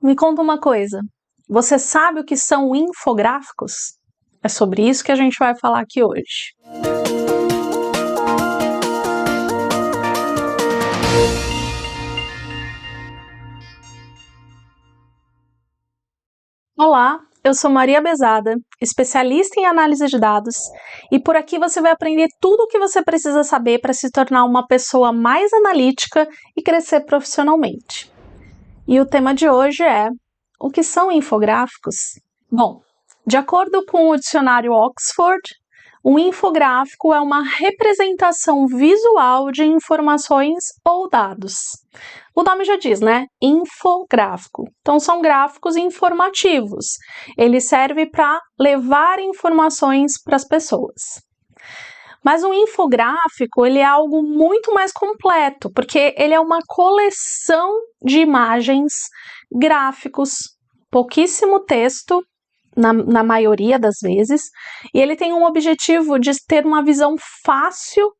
Me conta uma coisa, você sabe o que são infográficos? É sobre isso que a gente vai falar aqui hoje. Olá, eu sou Maria Besada, especialista em análise de dados, e por aqui você vai aprender tudo o que você precisa saber para se tornar uma pessoa mais analítica e crescer profissionalmente. E o tema de hoje é: o que são infográficos? Bom, de acordo com o dicionário Oxford, um infográfico é uma representação visual de informações ou dados. O nome já diz, né? Infográfico. Então, são gráficos informativos. Ele serve para levar informações para as pessoas. Mas um infográfico, ele é algo muito mais completo, porque ele é uma coleção de imagens, gráficos, pouquíssimo texto, na maioria das vezes, e ele tem um objetivo de ter uma visão fácil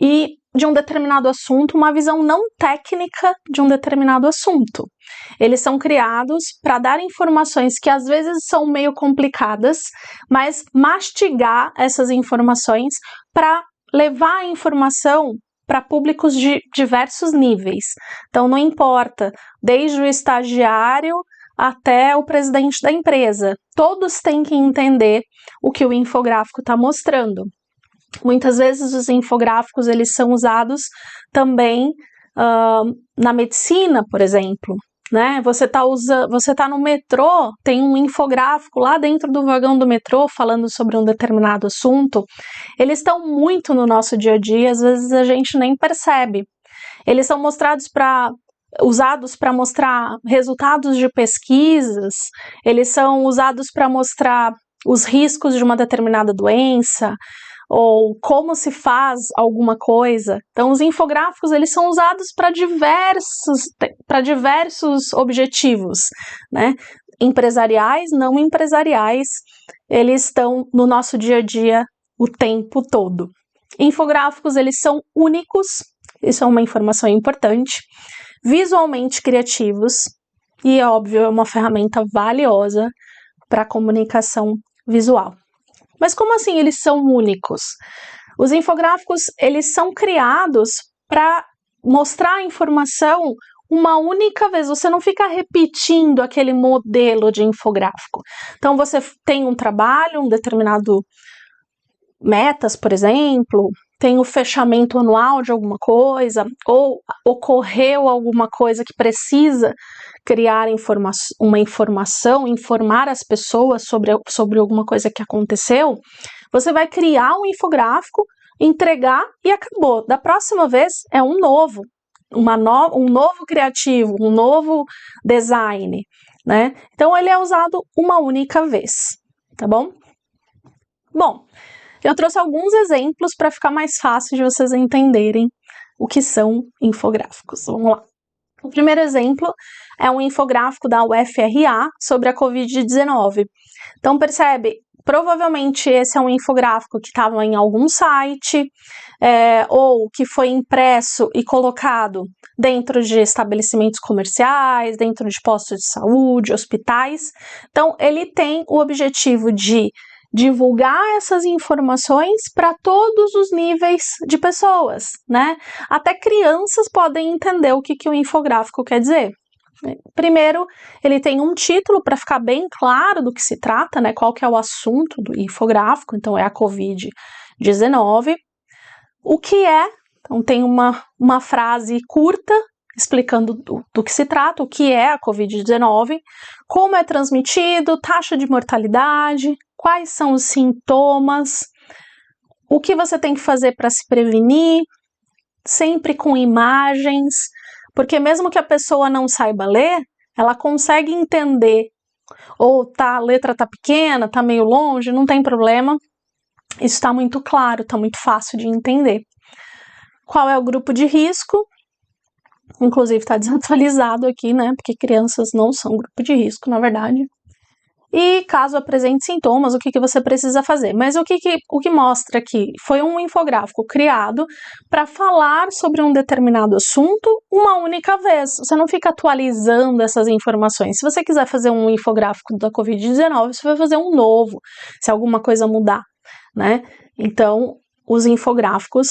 e de um determinado assunto, uma visão não técnica de um determinado assunto. Eles são criados para dar informações que às vezes são meio complicadas, mas mastigar essas informações para levar a informação para públicos de diversos níveis. Então não importa, desde o estagiário até o presidente da empresa. Todos têm que entender o que o infográfico está mostrando. Muitas vezes os infográficos eles são usados também na medicina, por exemplo. Né? Você tá no metrô, tem um infográfico lá dentro do vagão do metrô falando sobre um determinado assunto. Eles estão muito no nosso dia a dia, às vezes a gente nem percebe. Eles são usados para mostrar resultados de pesquisas, eles são usados para mostrar os riscos de uma determinada doença, ou como se faz alguma coisa. Então, os infográficos eles são usados para diversos objetivos, né? Empresariais, não empresariais, eles estão no nosso dia a dia o tempo todo. Infográficos, eles são únicos, isso é uma informação importante, visualmente criativos e, é óbvio, é uma ferramenta valiosa para a comunicação visual. Mas como assim eles são únicos? Os infográficos, eles são criados para mostrar a informação uma única vez, você não fica repetindo aquele modelo de infográfico. Então você tem um trabalho, um determinado metas, por exemplo, tem o fechamento anual de alguma coisa, ou ocorreu alguma coisa que precisa criar uma informação, informar as pessoas sobre alguma coisa que aconteceu, você vai criar um infográfico, entregar e acabou. Da próxima vez é um novo criativo, um novo design, né? Então ele é usado uma única vez, tá bom? Bom, eu trouxe alguns exemplos para ficar mais fácil de vocês entenderem o que são infográficos. Vamos lá. O primeiro exemplo é um infográfico da UFRA sobre a Covid-19. Então, percebe, provavelmente esse é um infográfico que estava em algum site, ou que foi impresso e colocado dentro de estabelecimentos comerciais, dentro de postos de saúde, hospitais. Então, ele tem o objetivo de divulgar essas informações para todos os níveis de pessoas, né? Até crianças podem entender o que o infográfico quer dizer. Primeiro, ele tem um título para ficar bem claro do que se trata, né? Qual que é o assunto do infográfico, então é a Covid-19. O que é, então tem uma frase curta explicando do que se trata, o que é a Covid-19, como é transmitido, taxa de mortalidade, quais são os sintomas, o que você tem que fazer para se prevenir, sempre com imagens, porque mesmo que a pessoa não saiba ler, ela consegue entender, ou a letra tá pequena, tá meio longe, não tem problema, isso está muito claro, está muito fácil de entender. Qual é o grupo de risco? Inclusive está desatualizado aqui, né, porque crianças não são grupo de risco, na verdade. e caso apresente sintomas, o que você precisa fazer. Mas o que mostra aqui foi um infográfico criado para falar sobre um determinado assunto uma única vez. Você não fica atualizando essas informações. Se você quiser fazer um infográfico da Covid-19, você vai fazer um novo, se alguma coisa mudar, né? Então, os infográficos,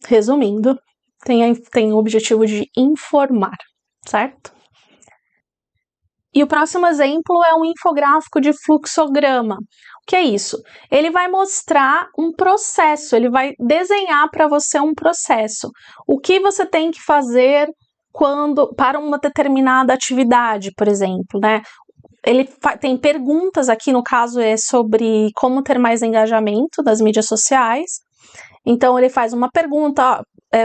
resumindo, têm o objetivo de informar, certo? E o próximo exemplo é um infográfico de fluxograma. O que é isso? Ele vai mostrar um processo, ele vai desenhar para você um processo. O que você tem que fazer para uma determinada atividade, por exemplo, né? Ele tem perguntas aqui, no caso é sobre como ter mais engajamento das mídias sociais. Então ele faz uma pergunta,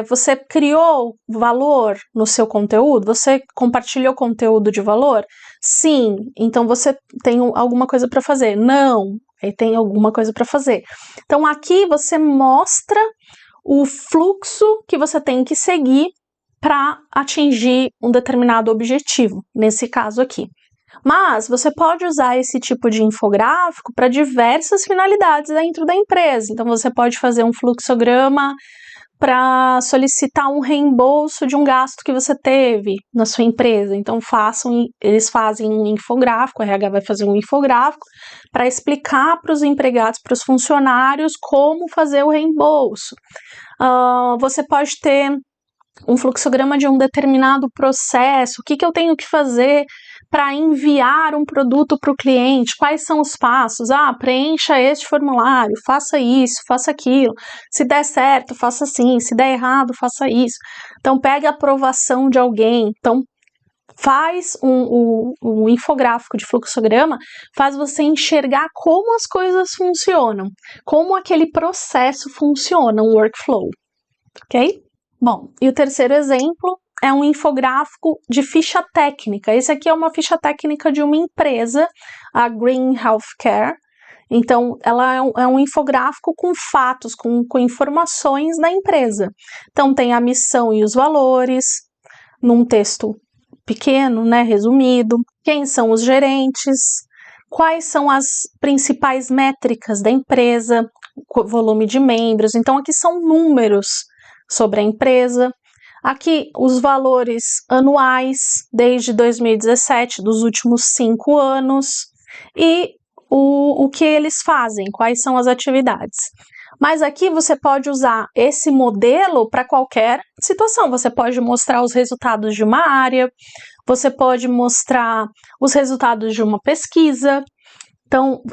você criou valor no seu conteúdo? Você compartilhou conteúdo de valor? Sim, então você tem alguma coisa para fazer. Não, aí tem alguma coisa para fazer. Então aqui você mostra o fluxo que você tem que seguir para atingir um determinado objetivo, nesse caso aqui. Mas você pode usar esse tipo de infográfico para diversas finalidades dentro da empresa. Então você pode fazer um fluxograma para solicitar um reembolso de um gasto que você teve na sua empresa. Então eles fazem um infográfico, o RH vai fazer um infográfico para explicar para os empregados, para os funcionários, como fazer o reembolso. Você pode ter um fluxograma de um determinado processo, o que eu tenho que fazer para enviar um produto para o cliente, quais são os passos, preencha este formulário, faça isso, faça aquilo, se der certo, faça assim, se der errado, faça isso. Então, pega a aprovação de alguém, então faz um infográfico de fluxograma, faz você enxergar como as coisas funcionam, como aquele processo funciona, um workflow, ok? Bom, e o terceiro exemplo é um infográfico de ficha técnica. Esse aqui é uma ficha técnica de uma empresa, a Green Healthcare. Então, ela é um infográfico com fatos, com informações da empresa. Então, tem a missão e os valores, num texto pequeno, né, resumido. Quem são os gerentes, quais são as principais métricas da empresa, volume de membros. Então, aqui são números sobre a empresa. Aqui os valores anuais desde 2017, dos últimos 5 anos, e o que eles fazem, quais são as atividades. Mas aqui você pode usar esse modelo para qualquer situação. Você pode mostrar os resultados de uma área, você pode mostrar os resultados de uma pesquisa. Então,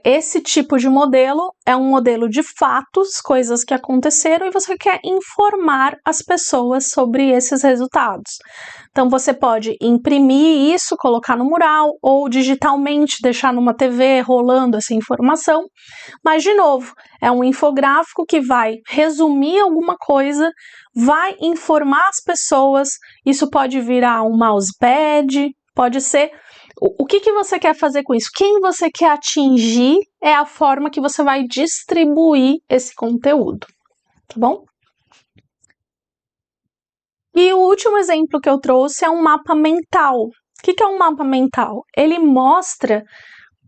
esse tipo de modelo é um modelo de fatos, coisas que aconteceram, e você quer informar as pessoas sobre esses resultados. Então, você pode imprimir isso, colocar no mural, ou digitalmente deixar numa TV rolando essa informação. Mas, de novo, é um infográfico que vai resumir alguma coisa, vai informar as pessoas. Isso pode virar um mousepad, pode ser... O que você quer fazer com isso? Quem você quer atingir é a forma que você vai distribuir esse conteúdo, tá bom? E o último exemplo que eu trouxe é um mapa mental. O que é um mapa mental? Ele mostra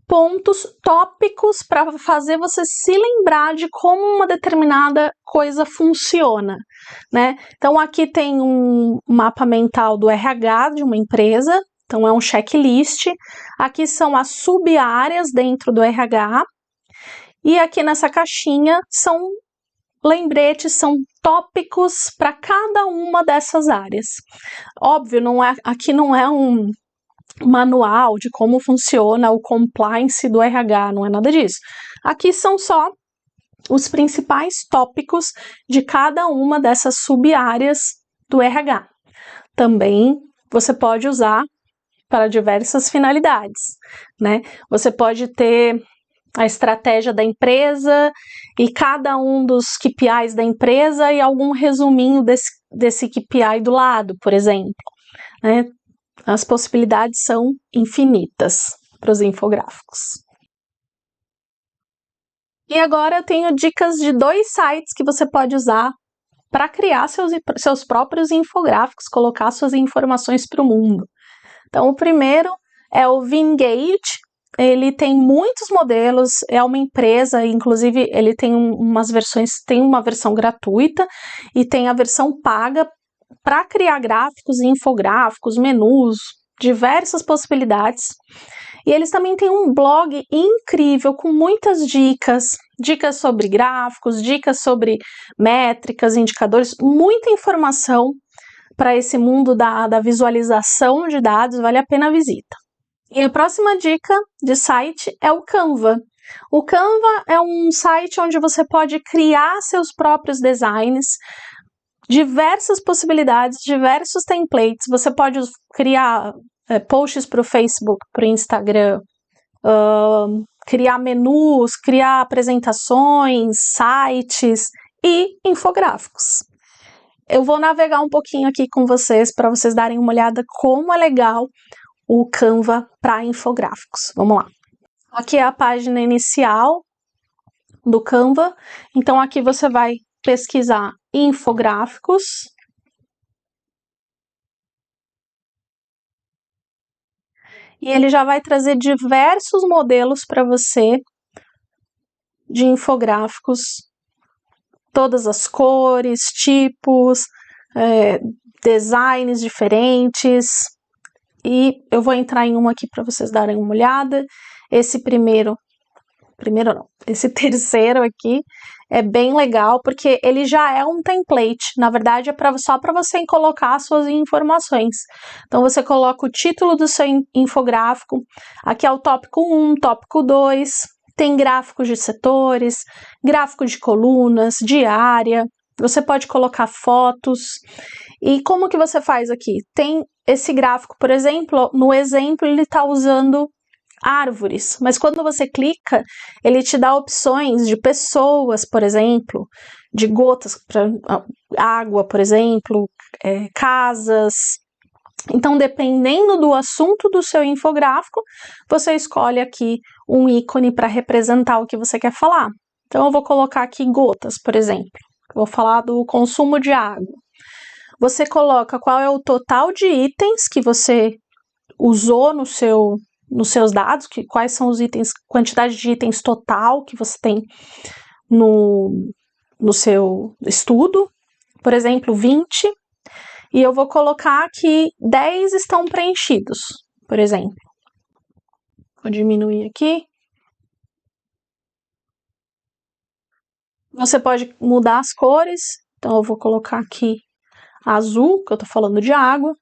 pontos, tópicos para fazer você se lembrar de como uma determinada coisa funciona, né? Então aqui tem um mapa mental do RH de uma empresa. Então, é um checklist. Aqui são as sub-áreas dentro do RH. E aqui nessa caixinha são lembretes, são tópicos para cada uma dessas áreas. Óbvio, aqui não é um manual de como funciona o compliance do RH, não é nada disso. Aqui são só os principais tópicos de cada uma dessas sub-áreas do RH. Também você pode usar para diversas finalidades, né? Você pode ter a estratégia da empresa e cada um dos KPIs da empresa e algum resuminho desse KPI do lado, por exemplo, né? As possibilidades são infinitas para os infográficos. E agora eu tenho dicas de 2 sites que você pode usar para criar seus próprios infográficos, colocar suas informações para o mundo. Então, o primeiro é o Vingage. ele tem muitos modelos, é uma empresa, inclusive ele tem umas versões, tem uma versão gratuita e tem a versão paga para criar gráficos e infográficos, menus, diversas possibilidades. E eles também têm um blog incrível com muitas dicas, dicas sobre gráficos, dicas sobre métricas, indicadores, muita informação para esse mundo da visualização de dados, vale a pena a visita. E a próxima dica de site é o Canva. O Canva é um site onde você pode criar seus próprios designs, diversas possibilidades, diversos templates. Você pode criar posts para o Facebook, para o Instagram, criar menus, criar apresentações, sites e infográficos. Eu vou navegar um pouquinho aqui com vocês para vocês darem uma olhada como é legal o Canva para infográficos. Vamos lá. Aqui é a página inicial do Canva. Então aqui você vai pesquisar infográficos. E ele já vai trazer diversos modelos para você de infográficos, todas as cores, tipos, designs diferentes. E eu vou entrar em um aqui para vocês darem uma olhada. Esse esse terceiro aqui é bem legal, porque ele já é um template. Na verdade, é só para você colocar as suas informações. Então, você coloca o título do seu infográfico. Aqui é o tópico 1, tópico 2. Tem gráficos de setores, gráficos de colunas, de área. Você pode colocar fotos. E como que você faz aqui? Tem esse gráfico, por exemplo, no exemplo ele está usando árvores, mas quando você clica, ele te dá opções de pessoas, por exemplo, de gotas para água, por exemplo, casas. Então, dependendo do assunto do seu infográfico, você escolhe aqui um ícone para representar o que você quer falar. Então, eu vou colocar aqui gotas, por exemplo. Eu vou falar do consumo de água. Você coloca qual é o total de itens que você usou nos seus dados, quais são os itens, quantidade de itens total que você tem no seu estudo, por exemplo, 20, e eu vou colocar que 10 estão preenchidos, por exemplo. Vou diminuir aqui. Você pode mudar as cores, então eu vou colocar aqui azul, que eu tô falando de água.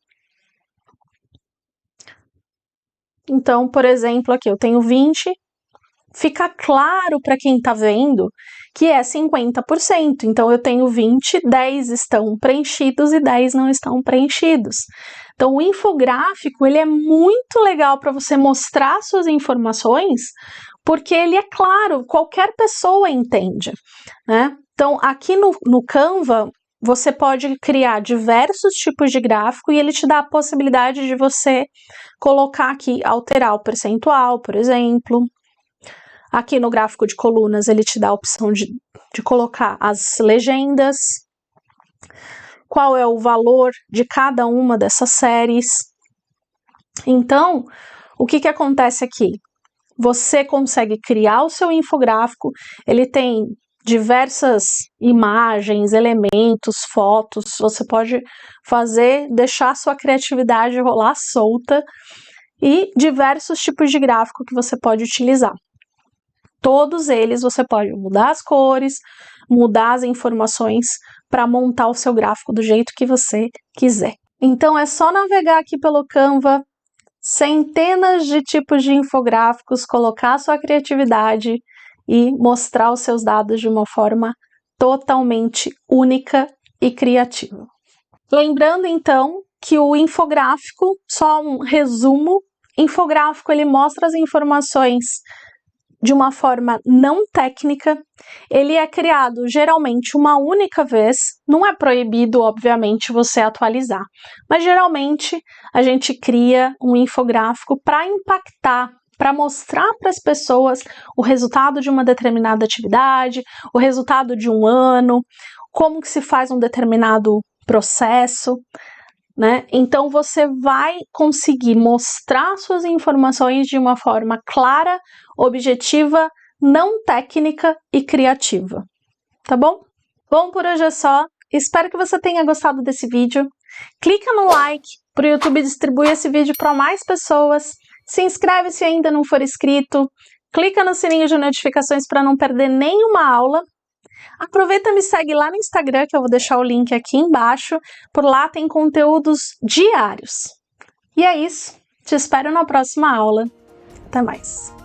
Então, por exemplo, aqui eu tenho 20, fica claro para quem tá vendo que é 50%. Então, eu tenho 20, 10 estão preenchidos e 10 não estão preenchidos. Então, o infográfico, ele é muito legal para você mostrar suas informações, porque ele é claro, qualquer pessoa entende, né? Então, aqui no Canva, você pode criar diversos tipos de gráfico e ele te dá a possibilidade de você colocar aqui, alterar o percentual, por exemplo. Aqui no gráfico de colunas, ele te dá a opção de colocar as legendas, qual é o valor de cada uma dessas séries. Então, o que acontece aqui? Você consegue criar o seu infográfico, ele tem diversas imagens, elementos, fotos, você pode deixar a sua criatividade rolar solta e diversos tipos de gráfico que você pode utilizar. Todos eles você pode mudar as cores, mudar as informações para montar o seu gráfico do jeito que você quiser. Então é só navegar aqui pelo Canva, centenas de tipos de infográficos, colocar a sua criatividade e mostrar os seus dados de uma forma totalmente única e criativa. Lembrando então que o infográfico, só um resumo, infográfico ele mostra as informações de uma forma não técnica, ele é criado geralmente uma única vez, não é proibido, obviamente, você atualizar, mas geralmente a gente cria um infográfico para impactar, para mostrar para as pessoas o resultado de uma determinada atividade, o resultado de um ano, como que se faz um determinado processo. né? Então você vai conseguir mostrar suas informações de uma forma clara, objetiva, não técnica e criativa, tá bom? Bom, por hoje é só. Espero que você tenha gostado desse vídeo. Clica no like para o YouTube distribuir esse vídeo para mais pessoas. Se inscreve se ainda não for inscrito. Clica no sininho de notificações para não perder nenhuma aula. Aproveita e me segue lá no Instagram, que eu vou deixar o link aqui embaixo. Por lá tem conteúdos diários. E é isso. Te espero na próxima aula. Até mais.